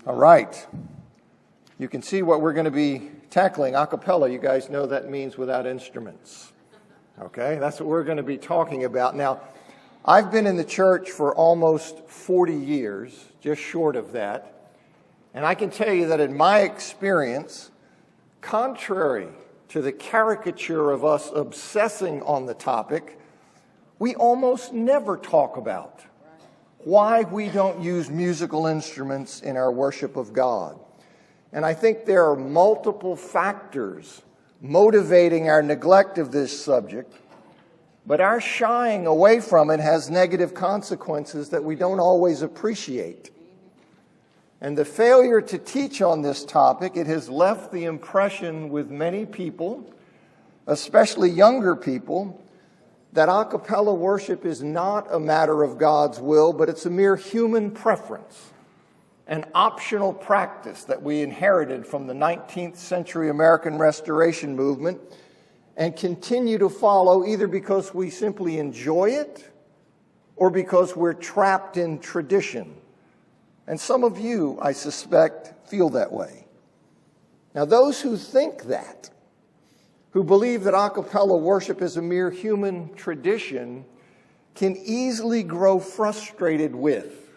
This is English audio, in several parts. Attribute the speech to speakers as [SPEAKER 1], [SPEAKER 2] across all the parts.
[SPEAKER 1] All right. You can see what we're going to be tackling. A cappella, you guys know that means without instruments. Okay, that's what we're going to be talking about. Now, I've been in the church for almost 40 years, just short of that. And I can tell you that in my experience, contrary to the caricature of us obsessing on the topic, we almost never talk about why we don't use musical instruments in our worship of God. And I think there are multiple factors motivating our neglect of this subject, but our shying away from it has negative consequences that we don't always appreciate. And the failure to teach on this topic, it has left the impression with many people, especially younger people, that a cappella worship is not a matter of God's will, but it's a mere human preference, an optional practice that we inherited from the 19th century American Restoration movement and continue to follow either because we simply enjoy it or because we're trapped in tradition. And some of you, I suspect, feel that way. Now, those who think that, who believe that a cappella worship is a mere human tradition, can easily grow frustrated with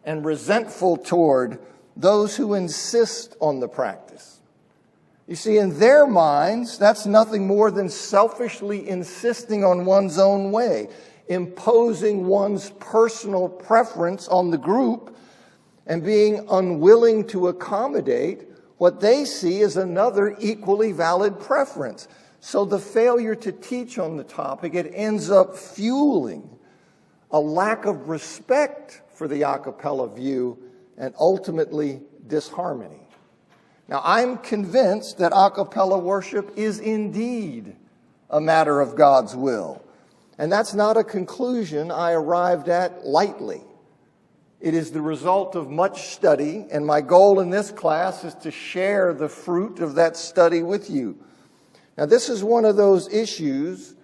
[SPEAKER 1] and resentful toward those who insist on the practice. You see, in their minds, that's nothing more than selfishly insisting on one's own way, imposing one's personal preference on the group, and being unwilling to accommodate what they see as another equally valid preference. So the failure to teach on the topic, it ends up fueling a lack of respect for the a cappella view and ultimately disharmony. Now, I'm convinced that a cappella worship is indeed a matter of God's will. And that's not a conclusion I arrived at lightly. It is the result of much study, and my goal in this class is to share the fruit of that study with you. Now, this is one of those issues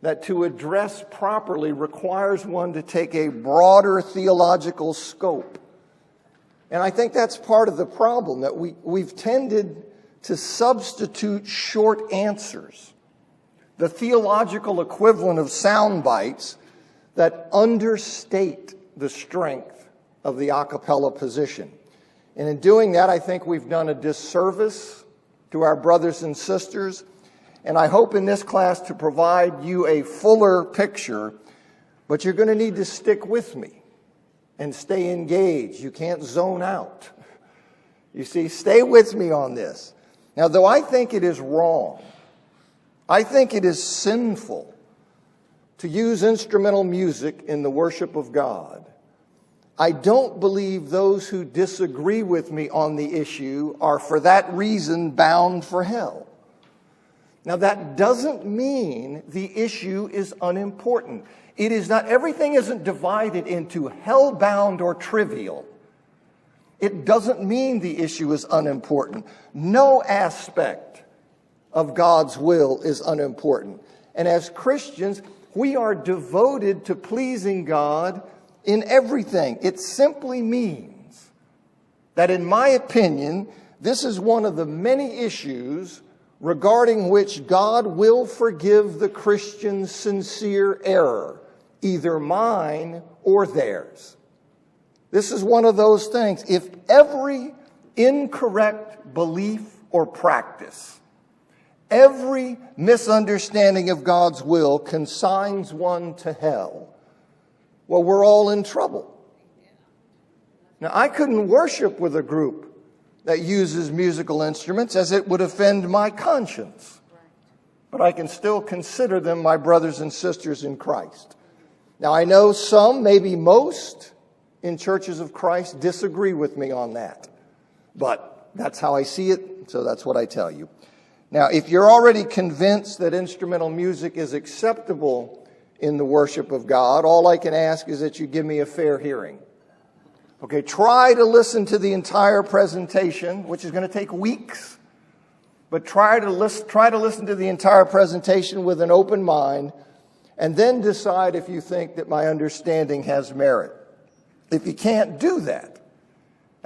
[SPEAKER 1] that to address properly requires one to take a broader theological scope. And I think that's part of the problem, that we've tended to substitute short answers, the theological equivalent of sound bites that understate the strength of the a cappella position. And in doing that, I think we've done a disservice to our brothers and sisters. And I hope in this class to provide you a fuller picture, but you're going to need to stick with me and stay engaged. You can't zone out. You see, stay with me on this. Now, though I think it is wrong, I think it is sinful to use instrumental music in the worship of God, I don't believe those who disagree with me on the issue are for that reason bound for hell. Now, that doesn't mean the issue is unimportant. It is not, everything isn't divided into hell-bound or trivial. It doesn't mean the issue is unimportant. No aspect of God's will is unimportant. And as Christians, we are devoted to pleasing God in everything. It simply means that, in my opinion, this is one of the many issues regarding which God will forgive the Christian's sincere error, either mine or theirs. This is one of those things. If every incorrect belief or practice, every misunderstanding of God's will consigns one to hell, well, we're all in trouble. Now, I couldn't worship with a group that uses musical instruments, as it would offend my conscience. But I can still consider them my brothers and sisters in Christ. Now, I know some, maybe most, in churches of Christ disagree with me on that. But that's how I see it, so that's what I tell you. Now, if you're already convinced that instrumental music is acceptable in the worship of God, all I can ask is that you give me a fair hearing. Okay, try to listen to the entire presentation, which is going to take weeks, but try to listen to the entire presentation with an open mind, and then decide if you think that my understanding has merit. If you can't do that,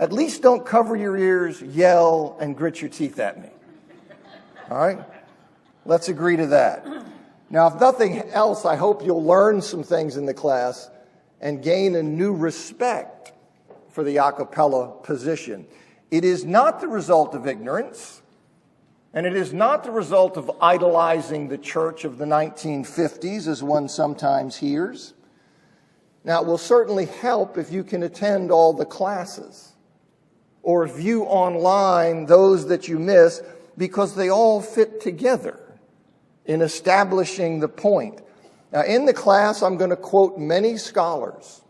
[SPEAKER 1] at least don't cover your ears, yell, and grit your teeth at me. All right? Let's agree to that. Now, if nothing else, I hope you'll learn some things in the class and gain a new respect for the a cappella position. It is not the result of ignorance, and it is not the result of idolizing the church of the 1950s, as one sometimes hears. Now, it will certainly help if you can attend all the classes or view online those that you miss, because they all fit together in establishing the point. Now, in the class, I'm going to quote many scholars,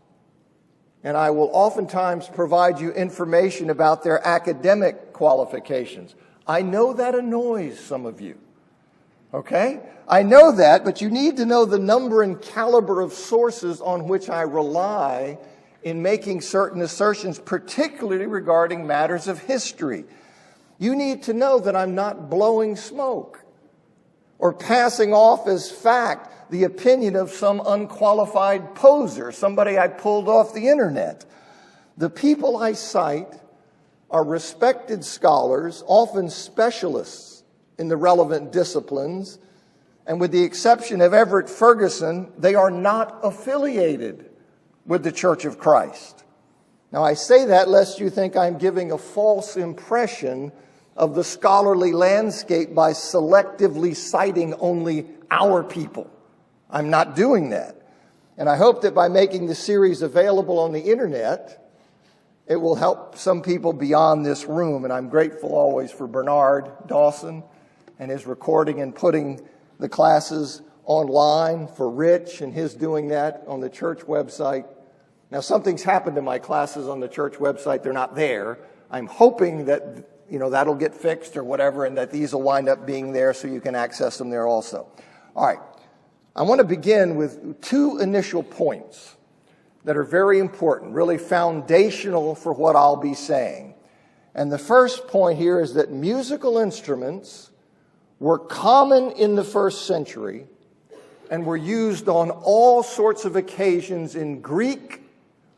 [SPEAKER 1] and I will oftentimes provide you information about their academic qualifications. I know that annoys some of you, okay? I know that, but you need to know the number and caliber of sources on which I rely in making certain assertions, particularly regarding matters of history. You need to know that I'm not blowing smoke or passing off as fact the opinion of some unqualified poser, somebody I pulled off the internet. The people I cite are respected scholars, often specialists in the relevant disciplines, and with the exception of Everett Ferguson, they are not affiliated with the Church of Christ. Now, I say that lest you think I'm giving a false impression of the scholarly landscape by selectively citing only our people. I'm not doing that. And I hope that by making the series available on the internet, it will help some people beyond this room. And I'm grateful always for Bernard Dawson and his recording and putting the classes online, for Rich and his doing that on the church website. Now, something's happened to my classes on the church website. They're not there. I'm hoping that that'll get fixed or whatever, and that these will wind up being there so you can access them there also. All right. I want to begin with two initial points that are very important, really foundational for what I'll be saying. And the first point here is that musical instruments were common in the first century and were used on all sorts of occasions in Greek,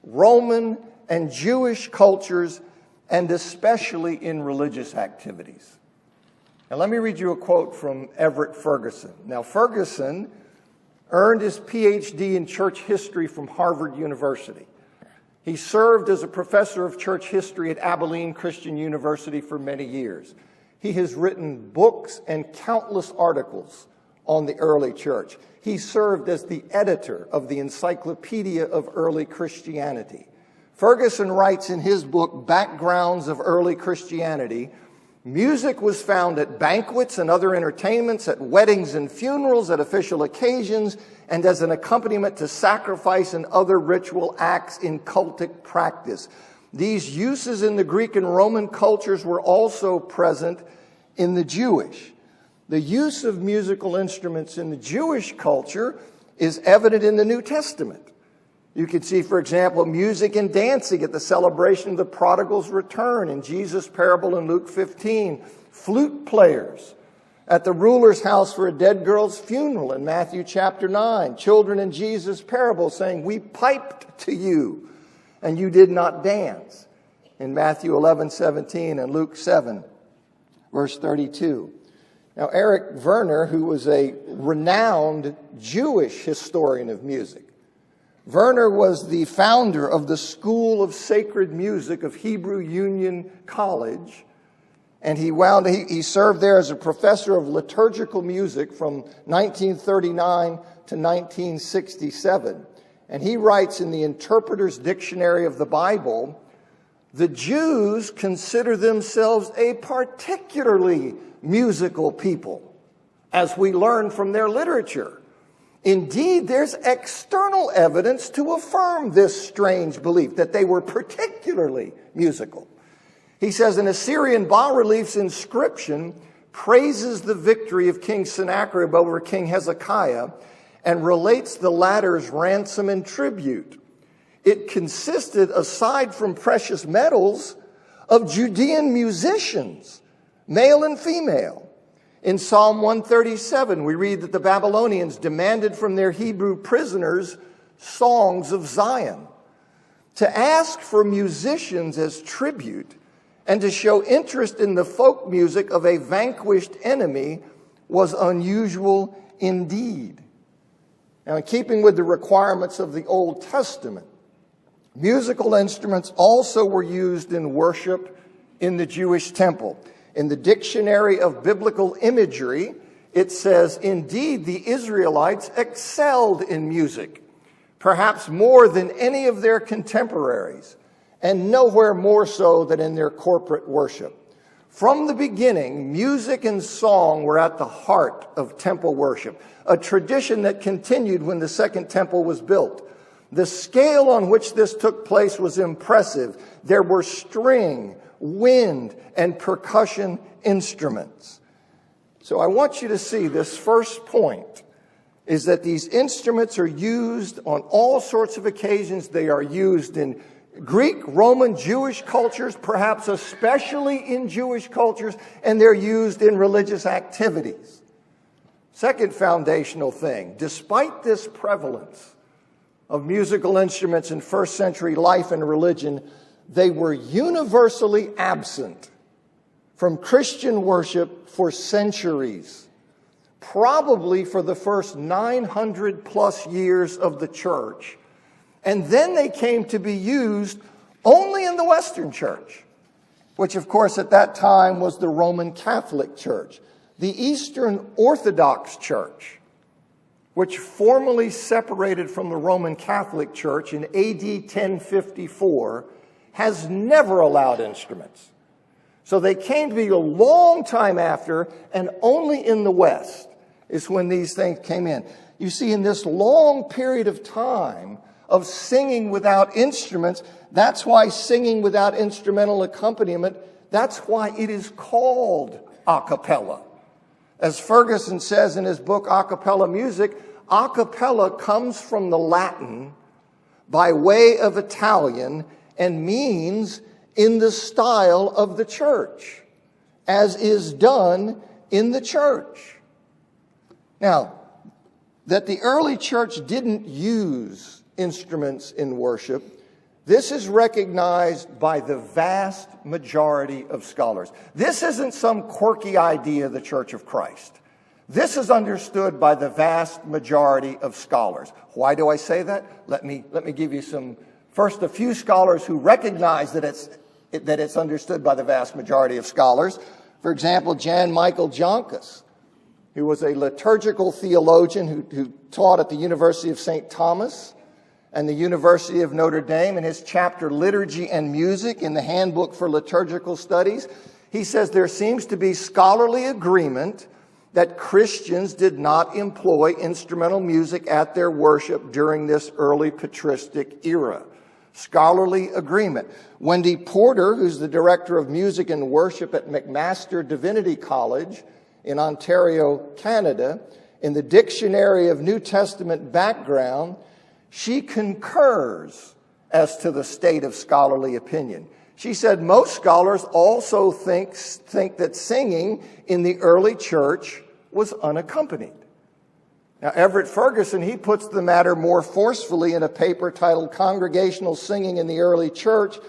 [SPEAKER 1] Roman, and Jewish cultures, and especially in religious activities. Now, let me read you a quote from Everett Ferguson. Now, Ferguson earned his PhD in church history from Harvard University. He served as a professor of church history at Abilene Christian University for many years. He has written books and countless articles on the early church. He served as the editor of the Encyclopedia of Early Christianity. Ferguson writes in his book, Backgrounds of Early Christianity, music was found at banquets and other entertainments, at weddings and funerals, at official occasions, and as an accompaniment to sacrifice and other ritual acts in cultic practice. These uses in the Greek and Roman cultures were also present in the Jewish. The use of musical instruments in the Jewish culture is evident in the New Testament. You can see, for example, music and dancing at the celebration of the prodigal's return in Jesus' parable in Luke 15. Flute players at the ruler's house for a dead girl's funeral in Matthew chapter 9. Children in Jesus' parable saying, "We piped to you, and you did not dance," in Matthew 11:17 and Luke 7, verse 32. Now, Eric Werner, who was a renowned Jewish historian of music, Werner was the founder of the School of Sacred Music of Hebrew Union College, and he served there as a professor of liturgical music from 1939 to 1967. And he writes in the Interpreter's Dictionary of the Bible, the Jews consider themselves a particularly musical people, as we learn from their literature. Indeed, there's external evidence to affirm this strange belief, that they were particularly musical. He says an Assyrian bas-relief's inscription praises the victory of King Sennacherib over King Hezekiah and relates the latter's ransom and tribute. It consisted, aside from precious metals, of Judean musicians, male and female. In Psalm 137, we read that the Babylonians demanded from their Hebrew prisoners songs of Zion. To ask for musicians as tribute and to show interest in the folk music of a vanquished enemy was unusual indeed. Now, in keeping with the requirements of the Old Testament, musical instruments also were used in worship in the Jewish temple. In the Dictionary of Biblical Imagery, it says, "Indeed, the Israelites excelled in music, perhaps more than any of their contemporaries, and nowhere more so than in their corporate worship. From the beginning, music and song were at the heart of temple worship, a tradition that continued when the Second Temple was built. The scale on which this took place was impressive. There were string, wind, and percussion instruments." So I want you to see this first point is that these instruments are used on all sorts of occasions. They are used in Greek, Roman, Jewish cultures, perhaps especially in Jewish cultures, and they're used in religious activities. Second foundational thing, despite this prevalence of musical instruments in first century life and religion, they were universally absent from Christian worship for centuries. Probably for the first 900 plus years of the church. And then they came to be used only in the Western Church, which of course at that time was the Roman Catholic Church. The Eastern Orthodox Church, which formally separated from the Roman Catholic Church in AD 1054, has never allowed instruments. So they came to be a long time after, and only in the West is when these things came in. You see, in this long period of time of singing without instruments, that's why singing without instrumental accompaniment, that's why it is called a cappella. As Ferguson says in his book, A Cappella Music, a cappella comes from the Latin by way of Italian and means in the style of the church, as is done in the church. Now, that the early church didn't use instruments in worship, this is recognized by the vast majority of scholars. This isn't some quirky idea of the Church of Christ. This is understood by the vast majority of scholars. Why do I say that? Let me give you a few scholars who recognize that it's understood by the vast majority of scholars. For example, Jan Michael Joncas, who was a liturgical theologian who taught at the University of St. Thomas and the University of Notre Dame. In his chapter, Liturgy and Music, in the Handbook for Liturgical Studies, he says there seems to be scholarly agreement that Christians did not employ instrumental music at their worship during this early patristic era. Scholarly agreement. Wendy Porter, who's the director of music and worship at McMaster Divinity College in Ontario, Canada, in the Dictionary of New Testament Background, she concurs as to the state of scholarly opinion. She said most scholars also think that singing in the early church was unaccompanied. Now, Everett Ferguson, he puts the matter more forcefully in a paper titled Congregational Singing in the Early Church.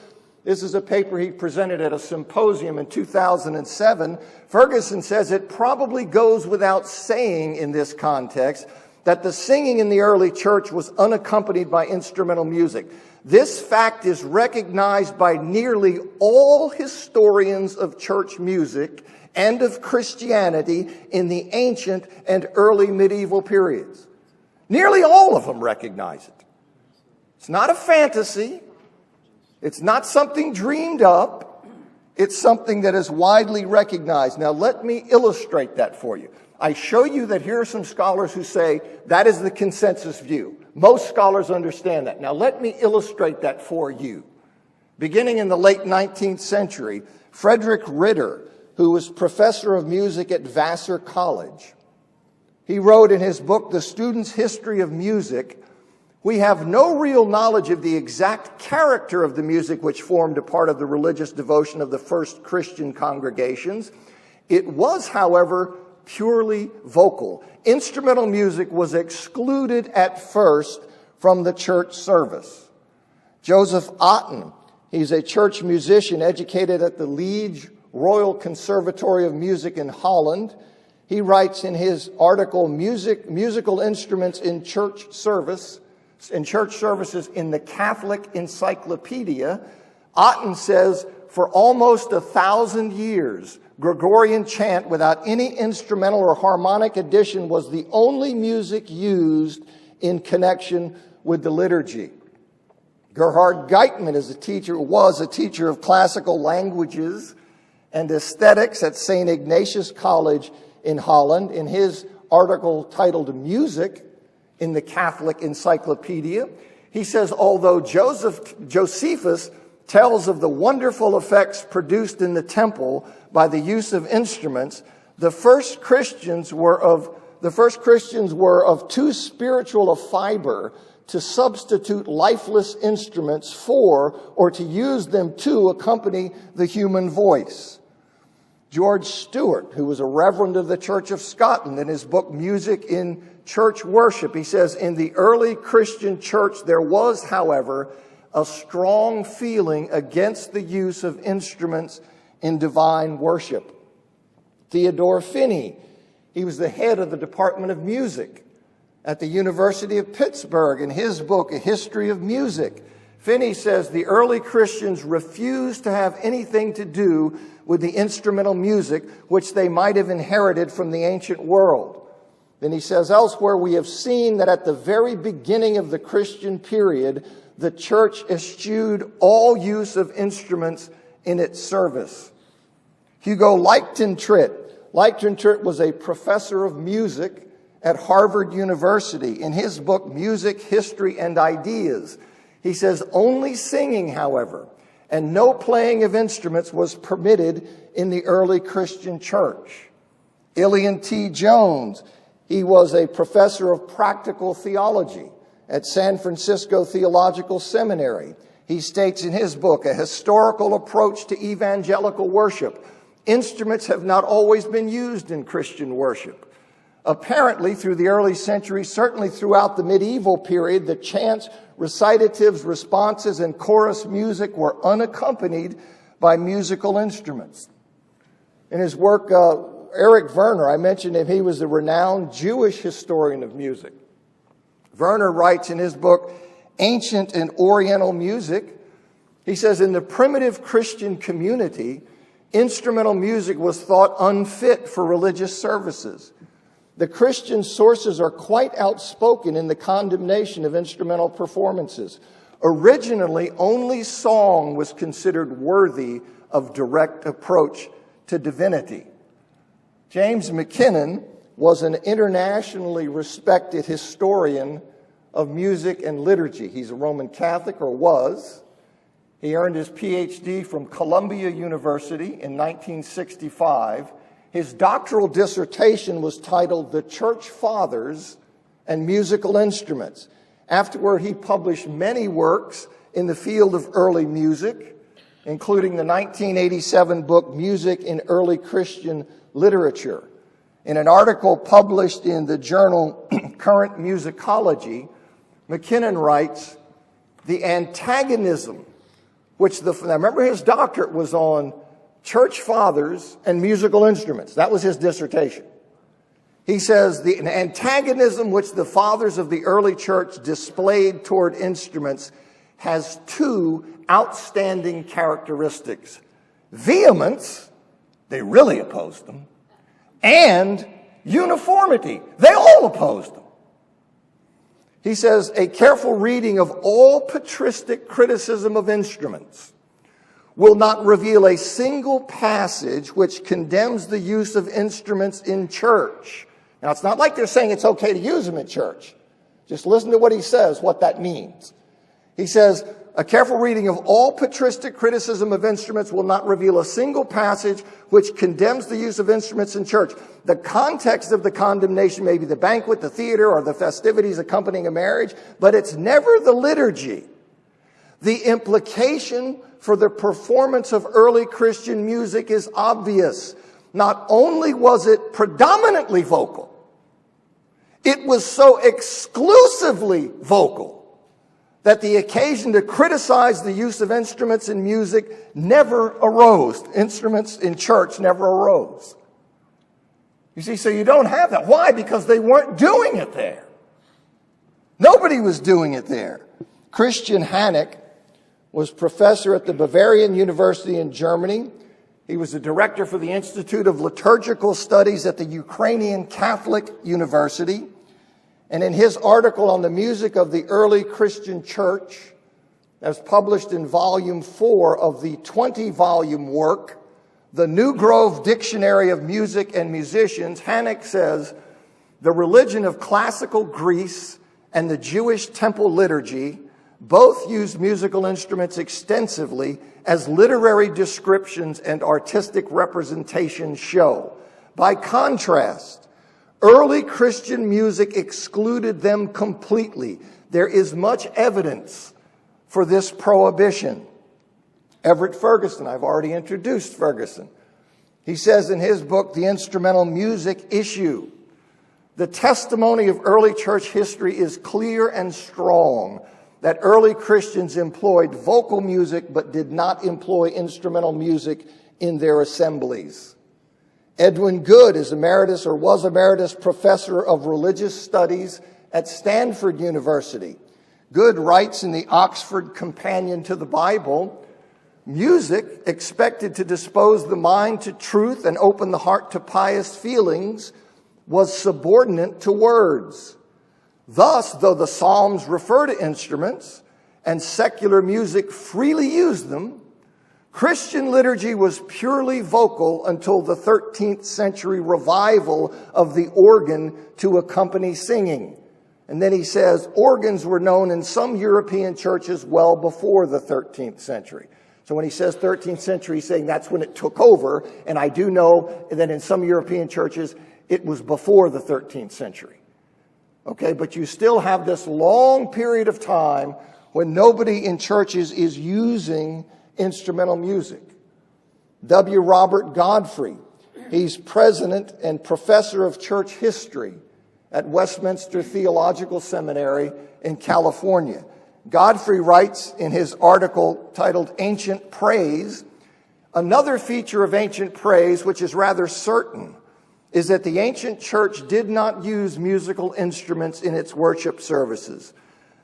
[SPEAKER 1] This is a paper he presented at a symposium in 2007. Ferguson says it probably goes without saying in this context that the singing in the early church was unaccompanied by instrumental music. This fact is recognized by nearly all historians of church music and of Christianity in the ancient and early medieval periods. Nearly all of them recognize it. It's not a fantasy. It's not something dreamed up. It's something that is widely recognized. Now, let me illustrate that for you. I show you that here are some scholars who say that is the consensus view. Most scholars understand that. Now, let me illustrate that for you. Beginning in the late 19th century, Frederick Ritter, who was professor of music at Vassar College, he wrote in his book, The Student's History of Music, "We have no real knowledge of the exact character of the music which formed a part of the religious devotion of the first Christian congregations. It was, however, purely vocal. Instrumental music was excluded at first from the church service. Joseph Otten, he's a church musician educated at the Liege Royal Conservatory of Music in Holland. He writes in his article, Musical Instruments in Church Services in the Catholic Encyclopedia. Otten says, for almost 1,000 years, Gregorian chant without any instrumental or harmonic addition was the only music used in connection with the liturgy. Gerhard Geitman was a teacher of classical languages and aesthetics at St. Ignatius College in Holland. In his article titled Music in the Catholic Encyclopedia, he says, although Josephus tells of the wonderful effects produced in the temple by the use of instruments, the first Christians were of too spiritual a fiber to substitute lifeless instruments for or to use them to accompany the human voice. George Stewart, who was a reverend of the Church of Scotland, in his book Music in Church Worship, he says, in the early Christian church there was, however, a strong feeling against the use of instruments in divine worship. Theodore Finney, he was the head of the Department of Music at the University of Pittsburgh. In his book, A History of Music, Finney says the early Christians refused to have anything to do with the instrumental music which they might have inherited from the ancient world. Then he says elsewhere, we have seen that at the very beginning of the Christian period, the church eschewed all use of instruments in its service. Hugo Leichtentritt was a professor of music at Harvard University. In his book, Music, History, and Ideas, he says, only singing, however, and no playing of instruments was permitted in the early Christian church. Ilian T. Jones, he was a professor of practical theology at San Francisco Theological Seminary. He states in his book, A Historical Approach to Evangelical Worship, instruments have not always been used in Christian worship. Apparently, through the early centuries, certainly throughout the medieval period, the chants, recitatives, responses, and chorus music were unaccompanied by musical instruments. In his work, Erich Werner, I mentioned him, he was a renowned Jewish historian of music. Werner writes in his book, Ancient and Oriental Music, he says, in the primitive Christian community, instrumental music was thought unfit for religious services. The Christian sources are quite outspoken in the condemnation of instrumental performances. Originally, only song was considered worthy of direct approach to divinity. James McKinnon was an internationally respected historian of music and liturgy. He's a Roman Catholic, or was. He earned his PhD from Columbia University in 1965. His doctoral dissertation was titled The Church Fathers and Musical Instruments. Afterward, he published many works in the field of early music, including the 1987 book Music in Early Christian Literature. In an article published in the journal Current Musicology, McKinnon writes, the antagonism which now remember his doctorate was on church fathers and musical instruments. That was his dissertation. He says the antagonism which the fathers of the early church displayed toward instruments has two outstanding characteristics. Vehemence, they really opposed them, and uniformity, they all opposed them. He says, a careful reading of all patristic criticism of instruments will not reveal a single passage which condemns the use of instruments in church. Now, it's not like they're saying it's okay to use them in church. Just listen to what he says, what that means. He says, a careful reading of all patristic criticism of instruments will not reveal a single passage which condemns the use of instruments in church. The context of the condemnation may be the banquet, the theater, or the festivities accompanying a marriage, but it's never the liturgy. The implication for the performance of early Christian music is obvious. Not only was it predominantly vocal, it was so exclusively vocal that the occasion to criticize the use of instruments in music never arose. Instruments in church never arose. You see, so you don't have that. Why? Because they weren't doing it there. Nobody was doing it there. Christian Hanneck was professor at the Bavarian University in Germany. He was the director for the Institute of Liturgical Studies at the Ukrainian Catholic University. And in his article on the music of the early Christian church, as published in volume 4 of the 20-volume work, The New Grove Dictionary of Music and Musicians, Hanneck says, the religion of classical Greece and the Jewish temple liturgy both used musical instruments extensively as literary descriptions and artistic representations show. By contrast, early Christian music excluded them completely. There is much evidence for this prohibition. Everett Ferguson, I've already introduced Ferguson. He says in his book, The Instrumental Music Issue, the testimony of early church history is clear and strong that early Christians employed vocal music but did not employ instrumental music in their assemblies. Edwin Good is was emeritus professor of religious studies at Stanford University. Good writes in the Oxford Companion to the Bible, music expected to dispose the mind to truth and open the heart to pious feelings was subordinate to words. Thus, though the Psalms refer to instruments and secular music freely used them, Christian liturgy was purely vocal until the 13th century revival of the organ to accompany singing. And then he says, organs were known in some European churches well before the 13th century. So when he says 13th century, he's saying that's when it took over. And I do know that in some European churches, it was before the 13th century. Okay, but you still have this long period of time when nobody in churches is using instrumental music. W. Robert Godfrey, he's president and professor of church history at Westminster Theological Seminary in California. Godfrey writes in his article titled Ancient Praise, another feature of ancient praise, which is rather certain, is that the ancient church did not use musical instruments in its worship services.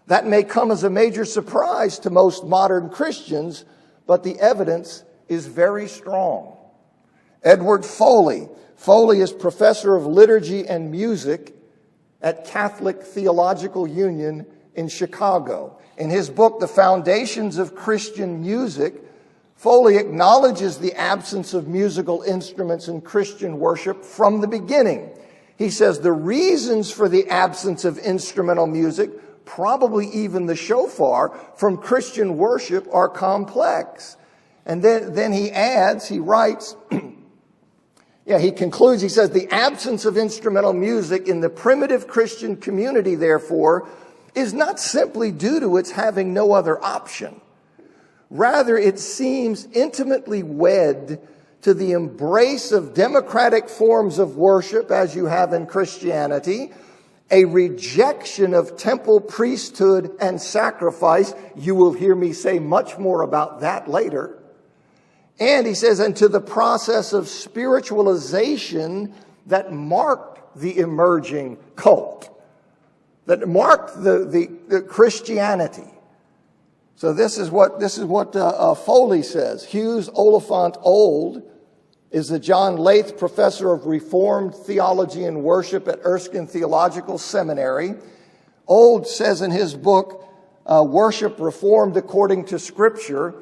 [SPEAKER 1] That may come as a major surprise to most modern Christians, but the evidence is very strong. Edward Foley. Foley is professor of liturgy and music at Catholic Theological Union in Chicago. In his book, The Foundations of Christian Music, Foley acknowledges the absence of musical instruments in Christian worship from the beginning. He says the reasons for the absence of instrumental music, probably even the shofar, from Christian worship are complex. And then he adds, he writes, he concludes, he says, the absence of instrumental music in the primitive Christian community, therefore, is not simply due to its having no other option. Rather, it seems intimately wed to the embrace of democratic forms of worship, as you have in Christianity, a rejection of temple priesthood and sacrifice. You will hear me say much more about that later. And he says, and to the process of spiritualization that marked the emerging cult, that marked the Christianity. So this is what Foley says. Hughes Oliphant Old is the John Lath Professor of Reformed Theology and Worship at Erskine Theological Seminary. Old says in his book, Worship Reformed According to Scripture,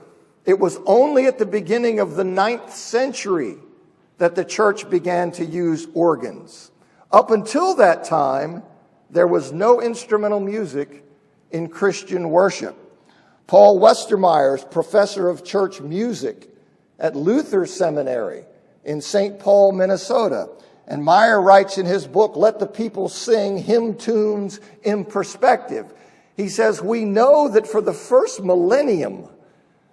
[SPEAKER 1] it was only at the beginning of the 9th century that the church began to use organs. Up until that time, there was no instrumental music in Christian worship. Paul Westermeyer's professor of church music at Luther Seminary in St. Paul, Minnesota. And Meyer writes in his book, Let the People Sing, Hymn Tunes in Perspective. He says, we know that for the first millennium,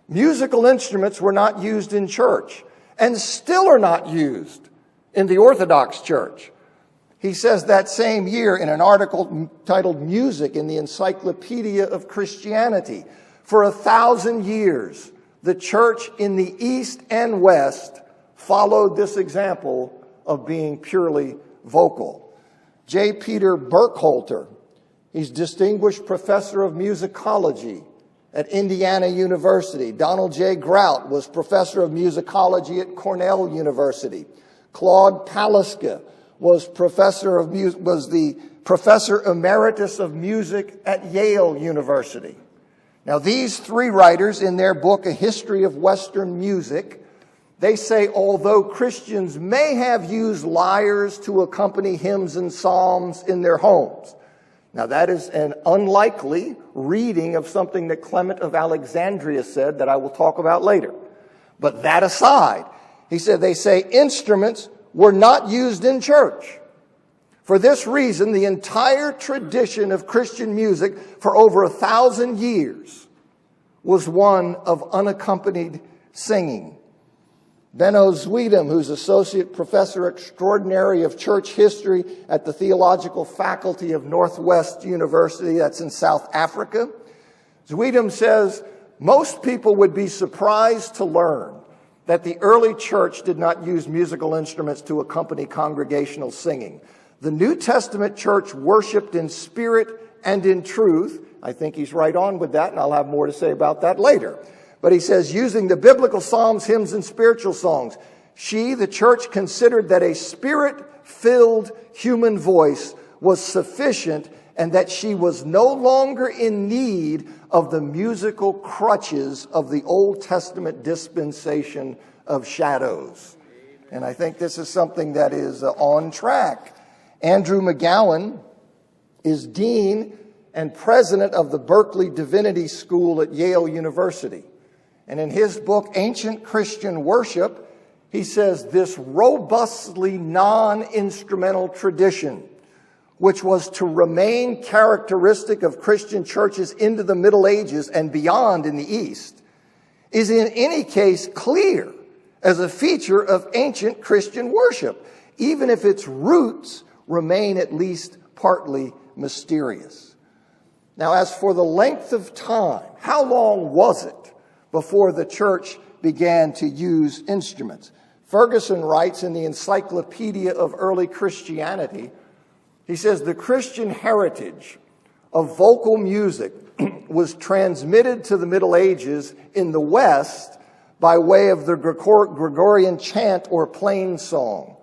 [SPEAKER 1] musical instruments were not used in church and still are not used in the Orthodox Church. He says that same year in an article titled Music in the Encyclopedia of Christianity, for 1,000 years, the church in the East and West followed this example of being purely vocal. J. Peter Burkhalter, he's Distinguished Professor of Musicology at Indiana University. Donald J. Grout was Professor of Musicology at Cornell University. Claude Palaska was the Professor Emeritus of Music at Yale University. Now, these three writers, in their book, A History of Western Music, they say, although Christians may have used lyres to accompany hymns and psalms in their homes. Now, that is an unlikely reading of something that Clement of Alexandria said that I will talk about later. But that aside, they say instruments were not used in church. For this reason, the entire tradition of Christian music for over 1,000 years was one of unaccompanied singing. Benno Zwedum, who's Associate Professor Extraordinary of Church History at the Theological Faculty of Northwest University, that's in South Africa, Zwedum says, most people would be surprised to learn that the early church did not use musical instruments to accompany congregational singing. The New Testament church worshiped in spirit and in truth. I think he's right on with that, and I'll have more to say about that later. But he says, using the biblical psalms, hymns, and spiritual songs, the church, considered that a spirit-filled human voice was sufficient and that she was no longer in need of the musical crutches of the Old Testament dispensation of shadows. And I think this is something that is on track. Andrew McGowan is dean and president of the Berkeley Divinity School at Yale University. And in his book, Ancient Christian Worship, he says this robustly non-instrumental tradition, which was to remain characteristic of Christian churches into the Middle Ages and beyond in the East, is in any case clear as a feature of ancient Christian worship, even if its roots remain at least partly mysterious. Now, as for the length of time, how long was it before the church began to use instruments? Ferguson writes in the Encyclopedia of Early Christianity, he says, the Christian heritage of vocal music was transmitted to the Middle Ages in the West by way of the Gregorian chant or plain song.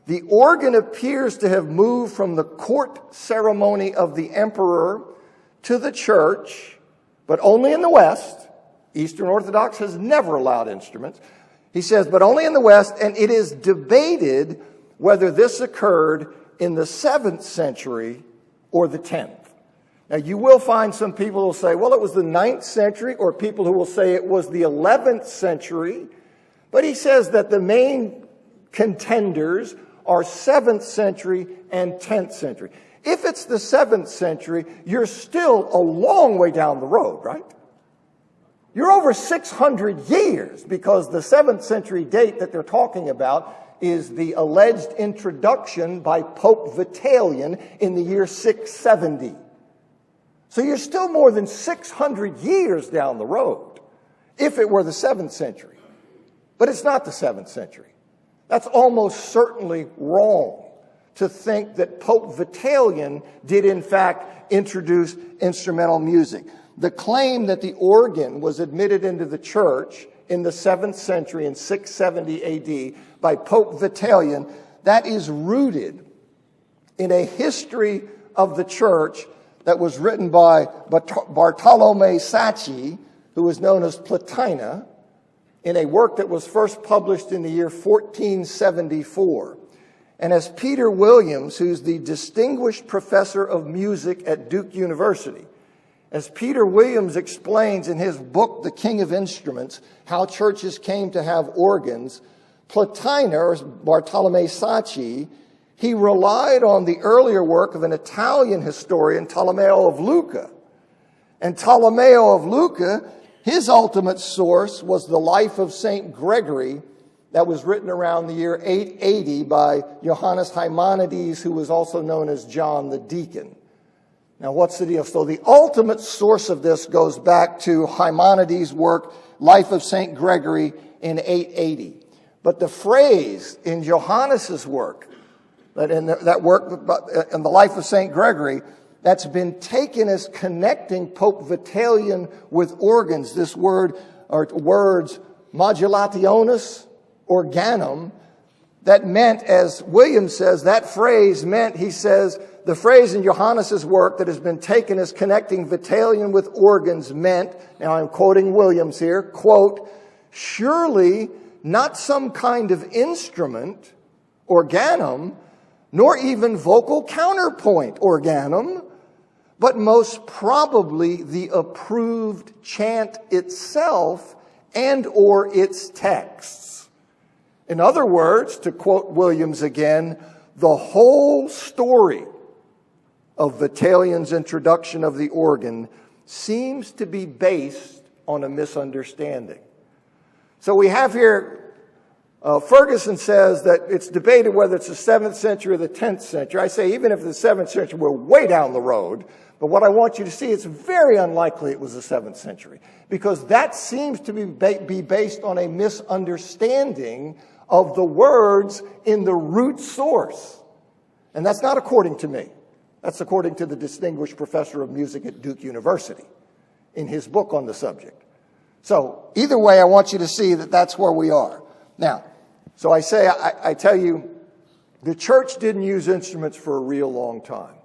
[SPEAKER 1] The organ appears to have moved from the court ceremony of the emperor to the church, but only in the West. Eastern Orthodox has never allowed instruments. He says, but only in the West, and it is debated whether this occurred in the 7th century or the 10th. Now, you will find some people who will say, well, it was the 9th century, or people who will say it was the 11th century. But he says that the main contenders are 7th century and 10th century. If it's the 7th century, you're still a long way down the road, right? You're over 600 years, because the 7th century date that they're talking about is the alleged introduction by Pope Vitalian in the year 670. So you're still more than 600 years down the road, if it were the 7th century. But it's not the 7th century. That's almost certainly wrong to think that Pope Vitalian did in fact introduce instrumental music. The claim that the organ was admitted into the church in the 7th century in 670 AD by Pope Vitalian, that is rooted in a history of the church that was written by Bartolome Sacchi, who was known as Platina, in a work that was first published in the year 1474. And as Peter Williams, who's the Distinguished Professor of Music at Duke University, as Peter Williams explains in his book, The King of Instruments, how churches came to have organs, Platina, or Bartolome Sacchi, he relied on the earlier work of an Italian historian, Tolomeo of Lucca. And Tolomeo of Lucca, his ultimate source was the life of St. Gregory that was written around the year 880 by Johannes Maimonides, who was also known as John the Deacon. Now, what's the deal? So the ultimate source of this goes back to Maimonides' work, Life of St. Gregory, in 880. But the phrase in Johannes's work, that work in the Life of St. Gregory, that's been taken as connecting Pope Vitalian with organs, this word, or words, modulationis organum, that meant, as William says, that phrase meant, he says, the phrase in Johannes's work that has been taken as connecting Vitalian with organs meant, now I'm quoting Williams here, quote, surely not some kind of instrument, organum, nor even vocal counterpoint, organum, but most probably the approved chant itself and or its texts. In other words, to quote Williams again, the whole story of Vitalian's introduction of the organ seems to be based on a misunderstanding. So we have here, Ferguson says that it's debated whether it's the 7th century or the 10th century. I say even if it's the 7th century, we're way down the road. But what I want you to see, it's very unlikely it was the 7th century, because that seems to be based on a misunderstanding of the words in the root source. And that's not according to me. That's according to the distinguished professor of music at Duke University in his book on the subject. So either way, I want you to see that that's where we are. Now, so I tell you, the church didn't use instruments for a real long time.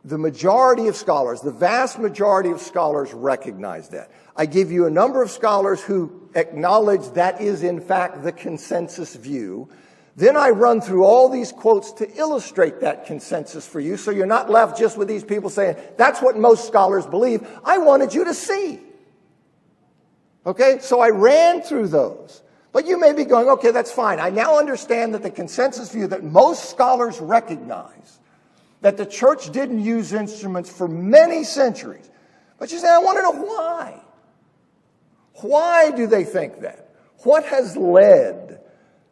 [SPEAKER 1] The majority of scholars, the vast majority of scholars recognize that. I give you a number of scholars who acknowledge that is in fact the consensus view. Then I run through all these quotes to illustrate that consensus for you, so you're not left just with these people saying, that's what most scholars believe. I wanted you to see. Okay, so I ran through those. But you may be going, okay, that's fine. I now understand that the consensus view that most scholars recognize that the church didn't use instruments for many centuries. But you say, I want to know why. Why do they think that? What has led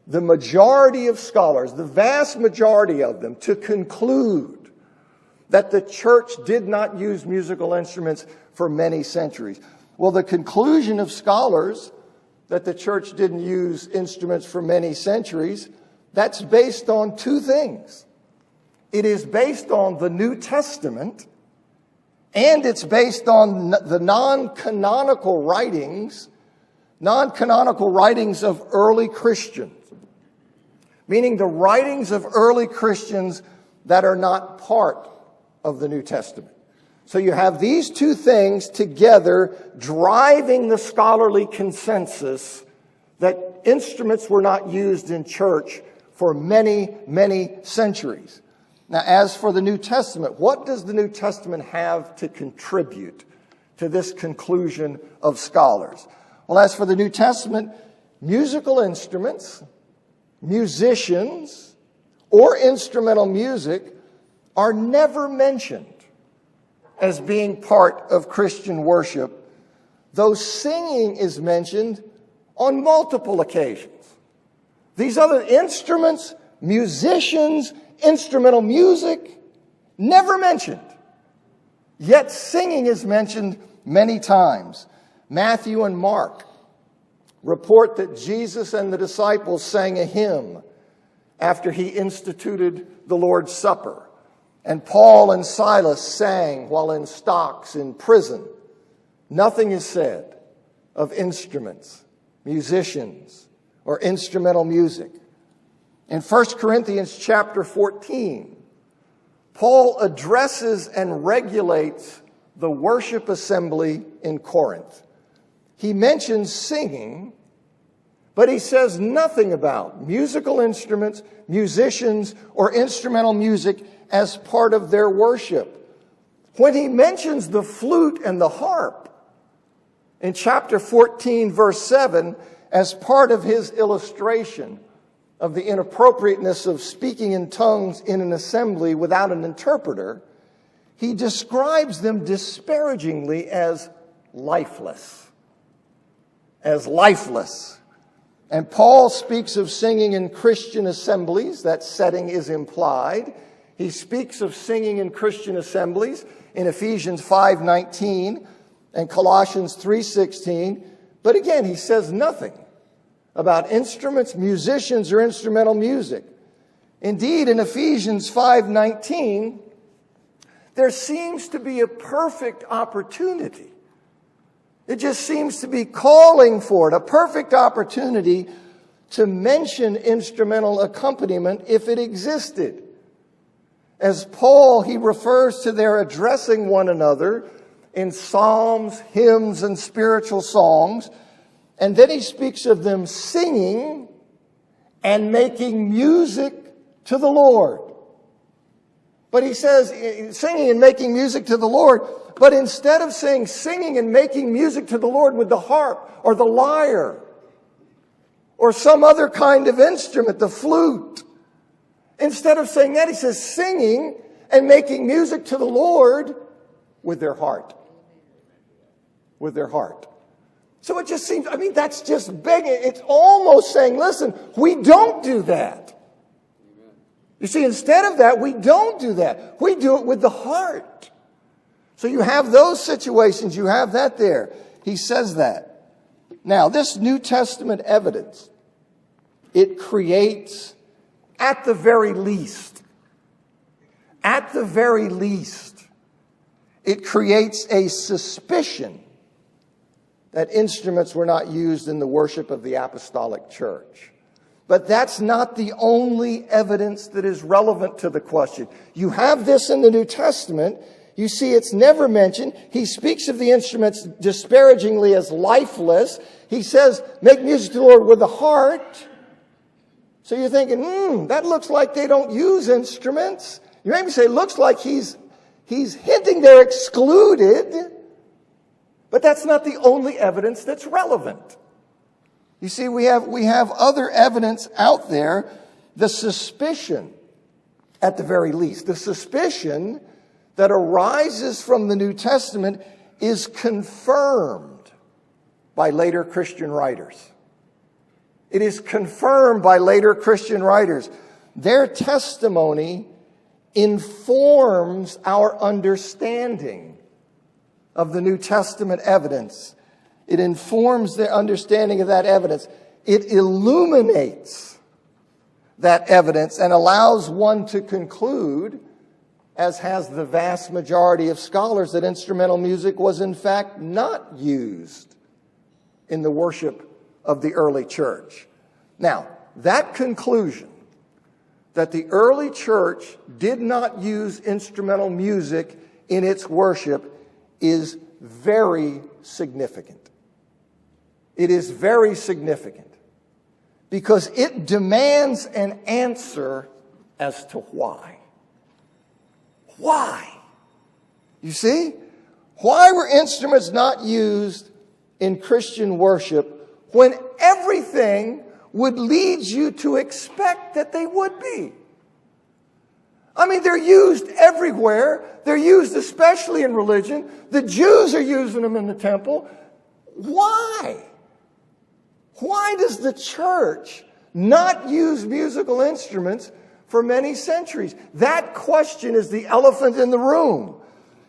[SPEAKER 1] the majority of scholars, the vast majority of them, to conclude that the church did not use musical instruments for many centuries? Well, the conclusion of scholars that the church didn't use instruments for many centuries, that's based on two things. It is based on the New Testament, and it's based on the non-canonical writings of early Christians, meaning the writings of early Christians that are not part of the New Testament. So you have these two things together driving the scholarly consensus that instruments were not used in church for many, many centuries. Now, as for the New Testament, what does the New Testament have to contribute to this conclusion of scholars? Well, as for the New Testament, musical instruments, musicians, or instrumental music are never mentioned as being part of Christian worship, though singing is mentioned on multiple occasions. These other instruments, musicians, instrumental music, never mentioned. Yet singing is mentioned many times. Matthew and Mark report that Jesus and the disciples sang a hymn after he instituted the Lord's Supper. And Paul and Silas sang while in stocks in prison. Nothing is said of instruments, musicians, or instrumental music. In 1 Corinthians chapter 14, Paul addresses and regulates the worship assembly in Corinth. He mentions singing, but he says nothing about musical instruments, musicians, or instrumental music as part of their worship. When he mentions the flute and the harp in chapter 14, verse 7, as part of his illustration of the inappropriateness of speaking in tongues in an assembly without an interpreter, he describes them disparagingly as lifeless. As lifeless. And Paul speaks of singing in Christian assemblies. That setting is implied. He speaks of singing in Christian assemblies in Ephesians 5:19 and Colossians 3:16. But again, he says nothing about instruments, musicians, or instrumental music. Indeed, in Ephesians 5:19, there seems to be a perfect opportunity. It just seems to be calling for it, a perfect opportunity to mention instrumental accompaniment if it existed. As Paul, he refers to their addressing one another in psalms, hymns, and spiritual songs. And then he speaks of them singing and making music to the Lord. But he says singing and making music to the Lord. But instead of saying singing and making music to the Lord with the harp or the lyre or some other kind of instrument, the flute, instead of saying that, he says singing and making music to the Lord with their heart. With their heart. So it just seems, that's just begging. It's almost saying, listen, we don't do that. You see, instead of that, we don't do that. We do it with the heart. So you have those situations. You have that there. He says that. Now, this New Testament evidence, it creates, at the very least, it creates a suspicion that instruments were not used in the worship of the apostolic church. But that's not the only evidence that is relevant to the question. You have this in the New Testament. You see, it's never mentioned. He speaks of the instruments disparagingly as lifeless. He says, make music to the Lord with the heart. So you're thinking, that looks like they don't use instruments. You maybe say, looks like he's hinting they're excluded. But that's not the only evidence that's relevant. You see, we have other evidence out there. The suspicion, at the very least, the suspicion that arises from the New Testament is confirmed by later Christian writers. It is confirmed by later Christian writers. Their testimony informs our understanding of the New Testament evidence. It informs the understanding of that evidence. It illuminates that evidence and allows one to conclude, as has the vast majority of scholars, that instrumental music was in fact not used in the worship of the early church. Now, that conclusion, that the early church did not use instrumental music in its worship, is very significant. It is very significant because it demands an answer as to why. Why? You see? Why were instruments not used in Christian worship when everything would lead you to expect that they would be? They're used everywhere. They're used especially in religion. The Jews are using them in the temple. Why? Why does the church not use musical instruments for many centuries? That question is the elephant in the room.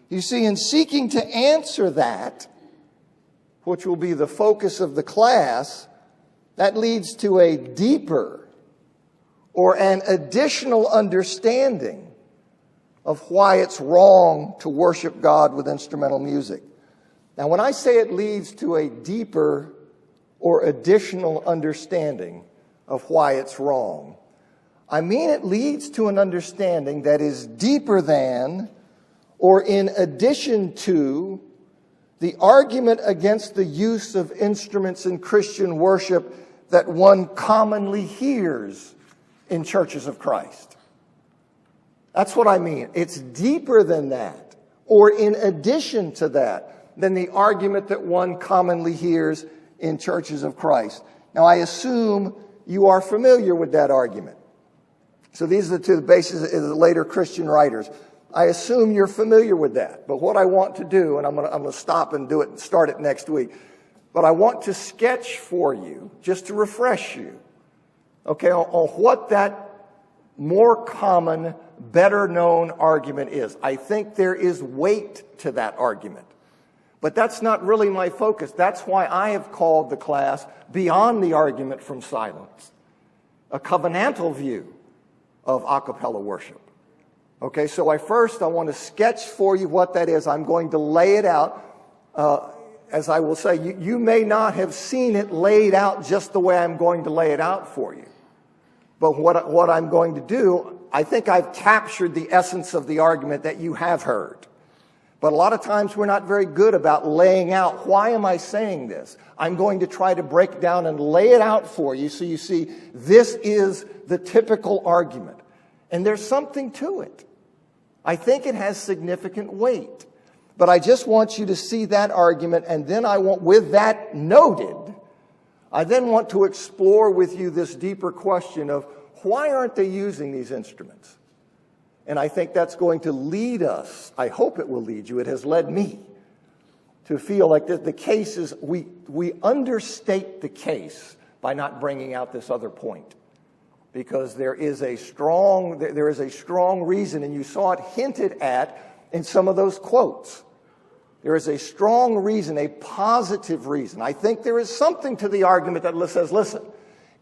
[SPEAKER 1] You see, in seeking to answer that, which will be the focus of the class, that leads to a deeper or an additional understanding of why it's wrong to worship God with instrumental music. Now, when I say it leads to a deeper or additional understanding of why it's wrong, I mean it leads to an understanding that is deeper than or in addition to the argument against the use of instruments in Christian worship that one commonly hears in churches of Christ. That's what I mean. It's deeper than that, or in addition to that, than the argument that one commonly hears in churches of Christ. Now, I assume you are familiar with that argument. So these are the two bases of the later Christian writers. I assume you're familiar with that. But what I want to do, and I'm going to stop and do it and start it next week. but I want to sketch for you, just to refresh you, okay, on what that more common, better known argument is. I think there is weight to that argument, but that's not really my focus. That's why I have called the class Beyond the Argument from Silence, a covenantal view of a cappella worship. Okay, so I want to sketch for you what that is. I'm going to lay it out. As I will say, you may not have seen it laid out just the way I'm going to lay it out for you. But what I'm going to do, I think I've captured the essence of the argument that you have heard. But a lot of times we're not very good about laying out, why am I saying this? I'm going to try to break down and lay it out for you so you see this is the typical argument. And there's something to it. I think it has significant weight. But I just want you to see that argument, and then I want, with that noted, I then want to explore with you this deeper question of why aren't they using these instruments? And I think that's going to lead us, I hope it will lead you, it has led me, to feel like the case is, we understate the case by not bringing out this other point. Because there is a strong reason, and you saw it hinted at in some of those quotes. There is a strong reason, a positive reason. I think there is something to the argument that says, listen,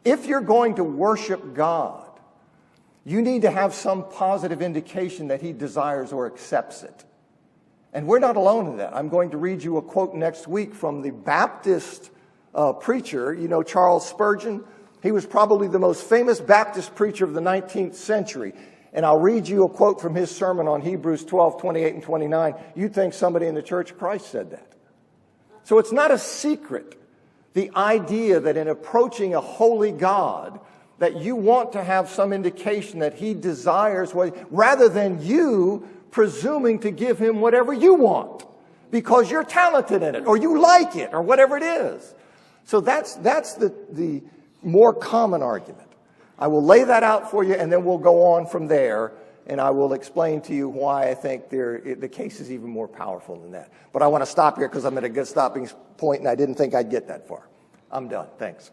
[SPEAKER 1] if you're going to worship God, you need to have some positive indication that he desires or accepts it. And we're not alone in that. I'm going to read you a quote next week from the Baptist preacher, you know, Charles Spurgeon. He was probably the most famous Baptist preacher of the 19th century. And I'll read you a quote from his sermon on Hebrews 12, 28 and 29. You'd think somebody in the Church of Christ said that. So it's not a secret, the idea that in approaching a holy God, that you want to have some indication that he desires, rather than you presuming to give him whatever you want because you're talented in it or you like it or whatever it is. So that's the more common argument. I will lay that out for you, and then we'll go on from there, and I will explain to you why I think the case is even more powerful than that. But I want to stop here because I'm at a good stopping point, and I didn't think I'd get that far. I'm done. Thanks.